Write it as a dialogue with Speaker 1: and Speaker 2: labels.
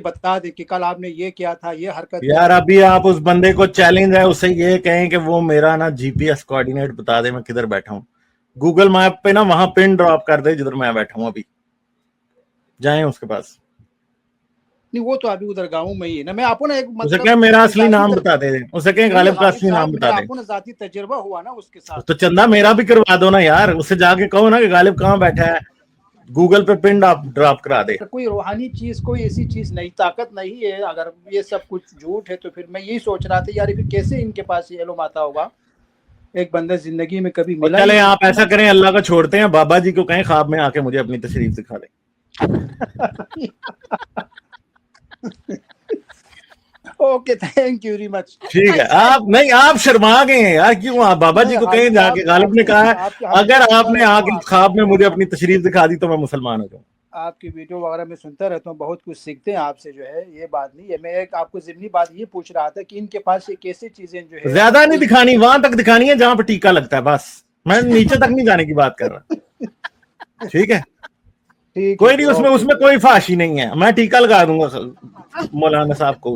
Speaker 1: بتا دے کہ کل آپ نے یہ کیا تھا, یہ حرکت.
Speaker 2: یار ابھی آپ اس بندے کو چیلنج ہے, اس سے یہ کہیں کہ وہ میرا نا جی پی ایس کوآرڈینیٹ بتا دے میں کدھر بیٹھا ہوں, گوگل میپ پہ نا وہاں پن ڈراپ کر دے جدھر میں بیٹھا ہوں, ابھی جائیں اس کے پاس.
Speaker 1: نہیں وہ تو ابھی ادھر گاؤں میں ہی ہے نا. میں آپ کو نا ایک
Speaker 2: اسے کہیں میرا اصلی نام بتا دے, اسے کہیں غالب کا اصلی نام بتا دے.
Speaker 1: آپ کو نا ذاتی تجربہ ہوا نا اس کے ساتھ,
Speaker 2: تو چندہ میرا بھی کروا دو نا یار, اسے جا کے کہو نا کہ غالب کہاں بیٹھا ہے, گوگل پہ پن ڈراپ کرا دے.
Speaker 1: کوئی روحانی چیز, کوئی ایسی چیز نہیں, طاقت نہیں ہے. اگر یہ سب کچھ جھوٹ ہے تو پھر میں یہی سوچ رہا تھا یار پھر کیسے ان کے پاس یہ علم آتا ہوگا. ایک بندہ زندگی میں کبھی ملا.
Speaker 2: چلے آپ ایسا کریں, اللہ کا چھوڑتے ہیں, بابا جی کو کہیں خواب میں آ کے مجھے اپنی تشریف دکھا دیں.
Speaker 1: Okay thank you very much.
Speaker 2: ٹھیک ہے, آپ نہیں آپ شرما گئے ہیں یار, کیوں آپ بابا جی کو کہیں جا کے, غالب نے کہا ہے اگر آپ نے آ کے خواب میں مجھے اپنی تشریف دکھا دی تو میں مسلمان ہو جاؤں.
Speaker 1: آپ کی ویڈیو وغیرہ میں سنتا رہتا ہوں, بہت کچھ سیکھتے ہیں آپ سے, جو ہے یہ بات نہیں ہے. میں ایک آپ کو ضمنی بات یہ پوچھ رہا تھا کہ ان کے پاس یہ کیسی چیزیں جو ہے
Speaker 2: زیادہ نہیں دکھانی, وہاں تک دکھانی ہے جہاں پہ ٹیکا لگتا ہے بس, میں نیچے تک نہیں جانے کی بات کر رہا. ٹھیک ہے, کوئی نہیں, اس میں کوئی فحاشی نہیں ہے, میں ٹیکا لگا دوں گا مولانا صاحب کو.